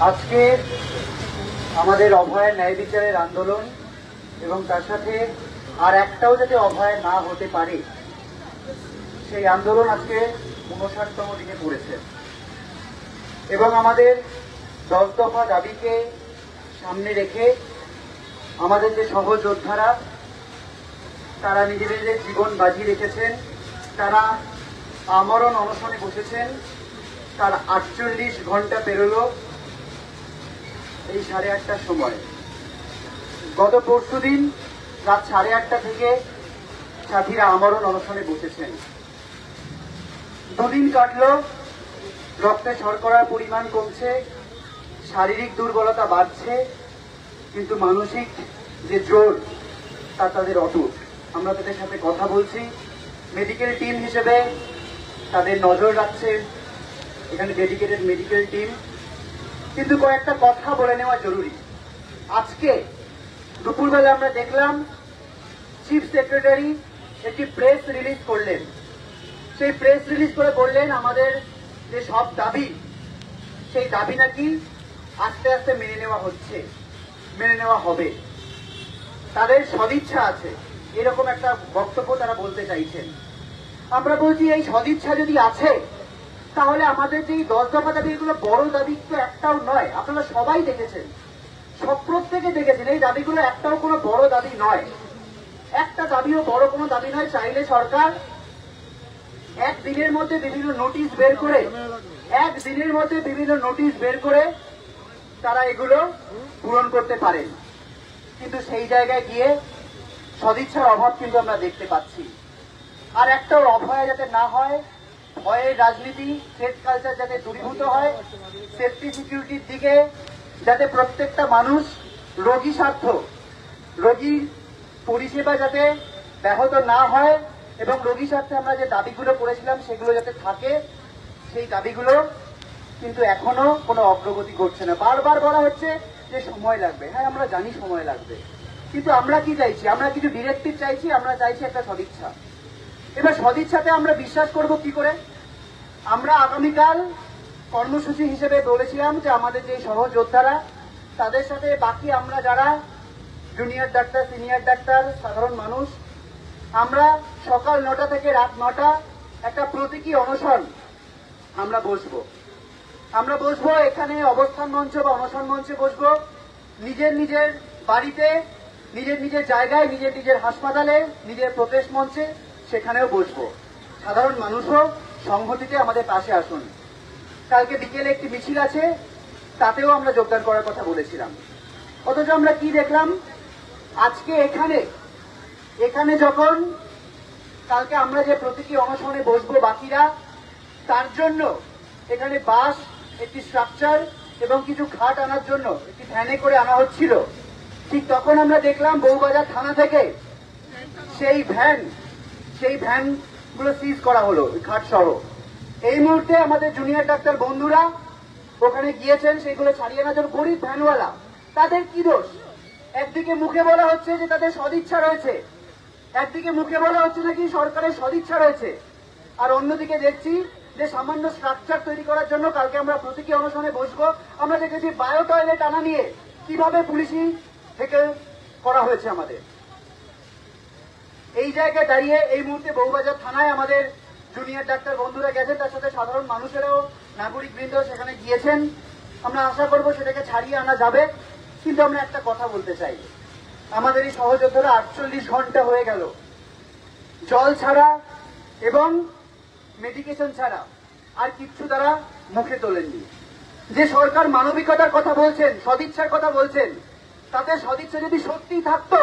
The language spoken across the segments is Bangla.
আজকে আমাদের অভয়ের ন্যায় বিচারের আন্দোলন এবং তার সাথে আর একটাও যাতে অভয় না হতে পারে সেই আন্দোলন আজকে ৫৯তম দিনে পড়েছে এবং আমাদের ১০ দফা দাবিকে সামনে রেখে আমাদের যে সহযোদ্ধারা তারা নিজেদের জীবন বাজি রেখেছেন, তারা আমরণ অনশনে বসেছেন। তার ৪৮ ঘন্টা পেরোলো এই ৮:৩০টার সময়। গত পরশুদিন রাত ৮:৩০টা থেকে সাথীরা আমরণ অনশনে বসেছেন। দুদিন কাটলো, রক্তে শর্করার পরিমাণ কমছে, শারীরিক দুর্বলতা বাড়ছে, কিন্তু মানসিক যে জোর তা তাদের অটুট। আমরা তাদের সাথে কথা বলছি, মেডিকেল টিম হিসেবে তাদের নজর রাখছে এখানে ডেডিকেটেড মেডিকেল টিম। কিন্তু কয়েকটা কথা বলে নেওয়া জরুরি। আজকে দুপুরবেলা আমরা দেখলাম চিফ সেক্রেটারি একটি প্রেস রিলিজ করলেন। সেই প্রেস রিলিজ করে বললেন আমাদের যে সব দাবি, সেই দাবি নাকি আস্তে আস্তে মেনে নেওয়া হচ্ছে, মেনে নেওয়া হবে, তাদের সদিচ্ছা আছে, এরকম একটা বক্তব্য তারা বলতে চাইছেন। আমরা বলছি এই সদিচ্ছা যদি আছে তাহলে আমাদের যে ১০ দফা দাবি, এগুলো বড় দাবি তো একটাও নয়। আপনারা সবাই দেখেছেন, সব প্রত্যেকে দেখেছেন, এই দাবিগুলো একটাও কোনো বড় দাবি নয়। একটা দাবিও বড় কোনো দাবি নয়। চাইলে সরকার একদিনের মধ্যে বিভিন্ন নোটিশ বের করে তারা এগুলো পূরণ করতে পারেন, কিন্তু সেই জায়গায় গিয়ে সদিচ্ছার অভাব কিন্তু আমরা দেখতে পাচ্ছি। আর একটাও অভয় যাতে না হয়, ভয়ের রাজনীতি, থ্রেট কালচার যাতে দূরীভূত হয়, সেফটি সিকিউরিটির দিকে যাতে প্রত্যেকটা মানুষ রোগী স্বার্থ, রোগীর পরিষেবা যাতে ব্যাহত না হয় এবং রোগী স্বার্থে আমরা যে দাবিগুলো করেছিলাম সেগুলো যাতে থাকে, সেই দাবিগুলো কিন্তু এখনো কোনো অগ্রগতি ঘটছে না। বারবার বলা হচ্ছে যে সময় লাগবে। হ্যাঁ, আমরা জানি সময় লাগবে, কিন্তু আমরা কি চাইছি? আমরা কিছু ডিরেক্টিভ চাইছি, আমরা চাইছি একটা সদিচ্ছা। এবার সদিচ্ছাতে আমরা বিশ্বাস করব কি করে? আমরা আগামীকাল কর্মসূচি হিসেবে বলেছিলাম যে আমাদের যে সহযোদ্ধারা, তাদের সাথে বাকি আমরা যারা জুনিয়র ডাক্তার, সিনিয়র ডাক্তার, সাধারণ মানুষ, আমরা সকাল ৯টা থেকে রাত ৯টা একটা প্রতীকী অনশন আমরা বসবো। এখানে অবস্থান মঞ্চ বা অনশন মঞ্চে বসবো, নিজের নিজের বাড়িতে, নিজের নিজের জায়গায়, নিজের নিজের হাসপাতালে, নিজের প্রোটেস্ট মঞ্চে, সেখানেও বসবো। সাধারণ মানুষও সংহতিতে আমাদের পাশে আসুন। কালকে বিকেলে একটি মিছিল আছে, তাতেও আমরা যোগদান করার কথা বলেছিলাম। অথচ আমরা কি দেখলাম আজকে এখানে যখন কালকে আমরা যে প্রতীকী অনশনে বসবো বাকিরা, তার জন্য এখানে বাস, একটি স্ট্রাকচার এবং কিছু খাট আনার জন্য একটি ভ্যানে করে আনা হচ্ছিল। ঠিক তখন আমরা দেখলাম বউবাজার থানা থেকে সেই ভ্যানগুলো সিজ করা হলো, খাট সহ। এই মুহূর্তে আমাদের জুনিয়র ডাক্তার বন্ধুরা ওখানে গিয়েছেন সেইগুলো ছাড়িয়ে আনার জন্য। গরিব ভ্যানওয়ালা, তাদের কি দোষ? একদিকে মুখে বলা হচ্ছে যে তাদের সদিচ্ছা রয়েছে, একদিকে মুখে বলা হচ্ছে নাকি সরকারের সদিচ্ছা রয়েছে, আর অন্যদিকে দেখছি যে সামান্য স্ট্রাকচার তৈরি করার জন্য কালকে আমরা প্রতীকী অনশনে বসবো। আমরা দেখেছি বায়ো টয়লেট আনা নিয়ে কিভাবে পুলিশি থেকে করা হয়েছে আমাদের। এই জায়গায় দাঁড়িয়ে এই মুহূর্তে বউবাজার থানায় আমাদের জুনিয়র ডাক্তার বন্ধুরা গেছেন, তার সাথে সাধারণ মানুষেরাও, নাগরিক বৃন্দ সেখানে গিয়েছেন। আমরা আশা করবো সেটাকে ছাড়িয়ে আনা যাবে। কিন্তু আমরা একটা কথা বলতে চাই, আমাদের এই সহযোদ্ধারা ৪৮ ঘন্টা হয়ে গেল জল ছাড়া এবং মেডিকেশন ছাড়া আর কিচ্ছু তারা মুখে তোলেননি। যে সরকার মানবিকতার কথা বলছেন, সদিচ্ছার কথা বলছেন, তাদের সদিচ্ছা যদি সত্যি থাকতো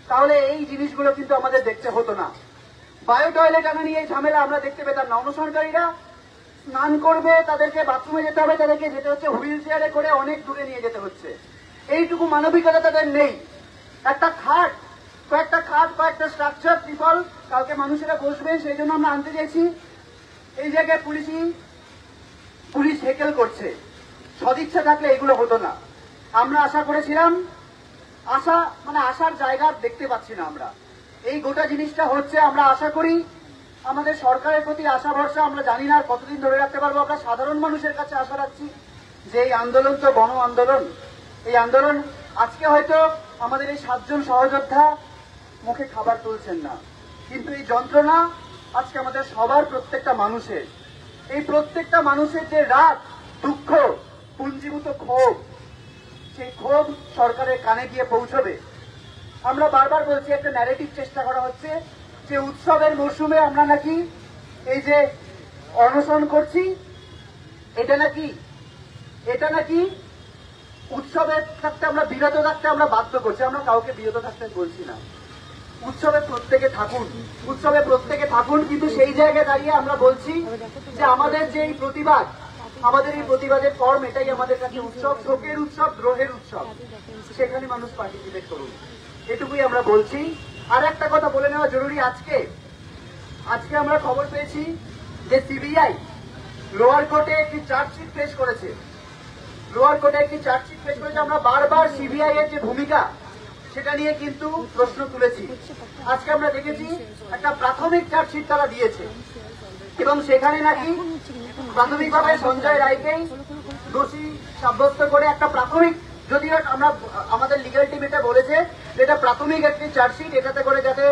তাহলে এই জিনিসগুলো কিন্তু আমাদের দেখতে হতো না। বায়ো টয়লেট আনা নিয়ে এই ঝামেলা আমরা দেখতে পেতাম না। অনশনকারীরা স্নান করবে, তাদেরকে বাথরুমে যেতে হবে, তাদেরকে যেতে হচ্ছে হুইল চেয়ারে করে, অনেক দূরে নিয়ে যেতে হচ্ছে। এইটুকু মানবিকতা তাদের নেই। একটা খাট, কয়েকটা স্ট্রাকচার, ত্রিপল কালকে মানুষেরা বসবে, সেই জন্য আমরা আনতে চাইছি। এই জায়গায় পুলিশ হেকেল করছে। সদিচ্ছা থাকলে এগুলো হতো না। আমরা আশা করেছিলাম, আশার জায়গা দেখতে পাচ্ছি না আমরা। এই গোটা জিনিসটা হচ্ছে, আমরা আশা করি আমাদের সরকারের প্রতি আশা ভরসা আমরা জানি না কতদিন ধরে রাখতে পারবো। আমরা সাধারণ মানুষের কাছে আশা রাখছি যে এই আন্দোলন তো গণ আন্দোলন, এই আন্দোলন আজকে হয়তো আমাদের এই 7 জন সহযোদ্ধা মুখে খাবার তুলছেন না, কিন্তু এই যন্ত্রণা আজকে আমাদের সবার, প্রত্যেকটা মানুষের। এই প্রত্যেকটা মানুষের যে রাগ, দুঃখ, পুঞ্জীভূত ক্ষোভ, সেই ক্ষোভ সরকারের কানে গিয়ে পৌঁছবে। আমরা বারবার বলছি, একটা ন্যারেটিভ চেষ্টা করা হচ্ছে যে উৎসবের মরশুমে আমরা নাকি এই যে অনশন করছি, এটা নাকি উৎসবে থাকতে আমরা বিরত থাকতে আমরা বাধ্য করছি। আমরা কাউকে বিরত থাকতে বলছি না, উৎসবে প্রত্যেকে থাকুন, কিন্তু সেই জায়গায় দাঁড়িয়ে আমরা বলছি যে আমাদের যে এই প্রতিবাদ, আমাদের এই প্রতিবাদের ফর্ম, এটাই আমাদের কাছে উৎসব, শোকের উৎসব, দ্রোহের উৎসব। সেখানে মানুষ পার্টিসিপেট করুন, এটুকুই আমরা বলছি। আর একটা কথা বলে নেওয়া জরুরি, আজকে আমরা খবর পেয়েছি যে সিবিআই লোয়ার কোর্টে একটি চার্জশিট পেশ করেছে। আমরা বারবার সিবিআই এর যে ভূমিকা, সেটা নিয়ে কিন্তু প্রশ্ন তুলেছি। আজকে আমরা দেখেছি একটা প্রাথমিক চার্জশিট তারা দিয়েছে, এবং সেখানে নাকি প্রাথমিকভাবে সঞ্জয় রায়কেই দোষী সাব্যস্ত করে একটা প্রাথমিক, যদিও আমরা আমাদের লিগ্যাল টিম এটা বলেছে এটা প্রাথমিক একটি চার্জশিট, এটাতে করে যাতে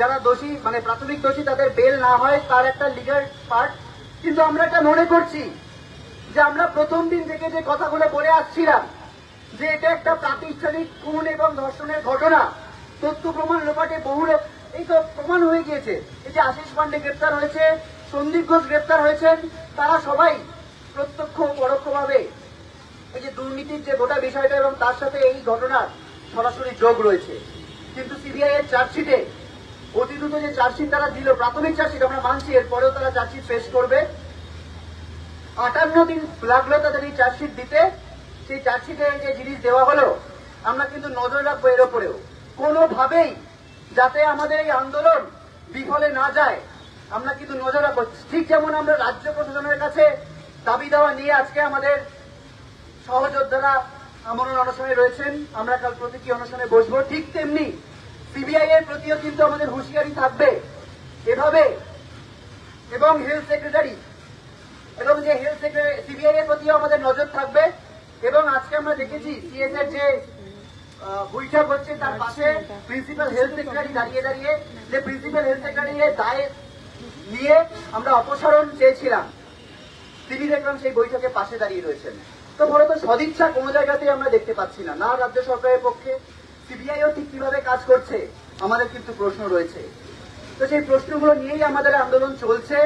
যারা দোষী, মানে প্রাথমিক দোষী, তাদের বেল না হয়, তার একটা লিগ্যাল পার্ট। কিন্তু আমরা এটা মনে করছি যে আমরা প্রথম দিন থেকে যে কথাগুলো বলে আসছিলাম যে এটা একটা প্রাতিষ্ঠানিক খুন এবং ধর্ষণের ঘটনা, তথ্য প্রমাণ লোপাটে বহু লোক, এই তো প্রমাণ হয়ে গিয়েছে। এই যে আশিস পান্ডে গ্রেপ্তার হয়েছে, সন্দীপ ঘোষ গ্রেপ্তার হয়েছেন, তারা সবাই প্রত্যক্ষ পরোক্ষভাবে এই যে দুর্নীতির যে গোটা বিষয়টা এবং তার সাথে এই ঘটনার সরাসরি যোগ রয়েছে। কিন্তু সিবিআই এর চার্জশিটে, অতি দ্রুত যে চার্জশিট তারা দিল, প্রাথমিক চার্জশিট আমরা মানছি, এরপরেও তারা চার্জশিট পেশ করবে। 58 দিন লাগলো তাদের এই চার্জশিট দিতে। সেই চার্জশিটে যে জিনিস দেওয়া হলো, আমরা কিন্তু নজর রাখবো এর ওপরেও, কোনোভাবেই যাতে আমাদের এই আন্দোলন বিফলে না যায়, আমরা কিন্তু নজর রাখবো। ঠিক যেমন আমরা রাজ্য প্রশাসনের কাছে দাবি দেওয়া নিয়ে আজকে আমাদের সহযোদ্ধারা আমরণ অনশনে রয়েছেন, আমরা কাল প্রতীকী অনশনে বসবো, ঠিক তেমনি সিবিআই এর প্রতিও কিন্তু আমাদের হুঁশিয়ারি থাকবে এভাবে। এবং হেলথ সেক্রেটারি এবং যে হেলথ সেক্রেটারি, সিবিআই এর প্রতিও আমাদের নজর থাকবে। এবং আজকে আমরা দেখেছি সিএস এর যে বৈঠক হচ্ছে, তার পাশে প্রিন্সিপাল হেলথ সেক্রেটারি দাঁড়িয়ে যে প্রিন্সিপাল হেলথ সেক্রেটারির দায় নিয়ে আমরা অপসারণ চেয়েছিলাম, তিনি দেখলাম সেই বৈঠকে পাশে দাঁড়িয়ে রয়েছেন। তো মূলত সদিচ্ছা কোনো জায়গাতেই আমরা দেখতে পাচ্ছি না, না রাজ্য সরকারের পক্ষে, সিবিআইও ঠিক কিভাবে কাজ করছে আমাদের কিন্তু প্রশ্ন রয়েছে। তো সেই প্রশ্নগুলো নিয়েই আমাদের আন্দোলন চলছে।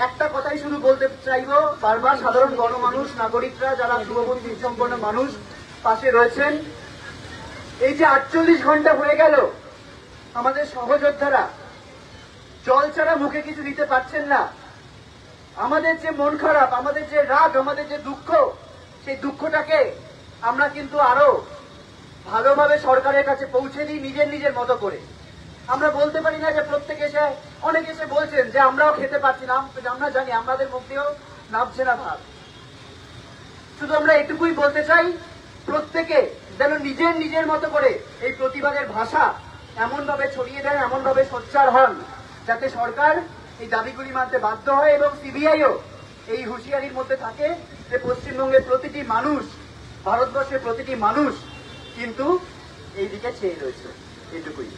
একটা কথাই শুধু বলতে চাইবো, বারবার সাধারণ গণমানুষ, নাগরিকরা, যারা শুভবুদ্ধি সম্পন্ন মানুষ পাশে রয়েছেন, এই যে 48 ঘন্টা হয়ে গেল আমাদের সহযোদ্ধারা জল ছাড়া মুখে কিছু দিতে পারছেন না। আমাদের যে মন খারাপ, আমাদের যে রাগ, আমাদের যে দুঃখ, সেই দুঃখটাকে আমরা কিন্তু আরো ভালোভাবে সরকারের কাছে পৌঁছে দিই নিজের মতো করে। আমরা বলতে পারি না যে প্রত্যেকে এসে, অনেকে এসে বলছেন যে আমরাও খেতে পারছি না, আমরা জানি আমাদের মুখ দিয়েও নামছে না ভাব। শুধু আমরা এটুকুই বলতে চাই, প্রত্যেকে যেন নিজের মতো করে এই প্রতিবাদের ভাষা এমন ভাবে ছড়িয়ে দেন, এমন ভাবে সোচ্চার হন, যাতে সরকার এই দাবিগুলি মানতে বাধ্য হয় এবং সিবিআইও এই হুঁশিয়ারির মধ্যে থাকে যে পশ্চিমবঙ্গের প্রতিটি মানুষ, ভারতবর্ষের প্রতিটি মানুষ কিন্তু এই দিকে চেয়ে রয়েছে। এটুকুই।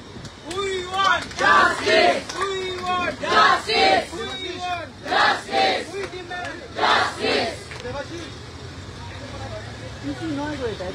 We want justice! We want justice! We want justice! We demand justice! কিছু নয় গো, এটা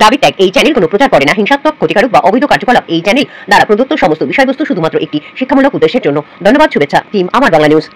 দাবি ত্যাগ। এই চ্যানেল কোনো প্রচার করে না হিংসাত্মক, ক্ষতিকারক বা অবৈধ কার্যকলাপ। এই চ্যানেল দ্বারা প্রদত্ত সমস্ত বিষয়বস্তু শুধুমাত্র একটি শিক্ষামূলক উদ্দেশ্যের জন্য। ধন্যবাদ। শুভেচ্ছা টিম আমার বাংলা নিউজ।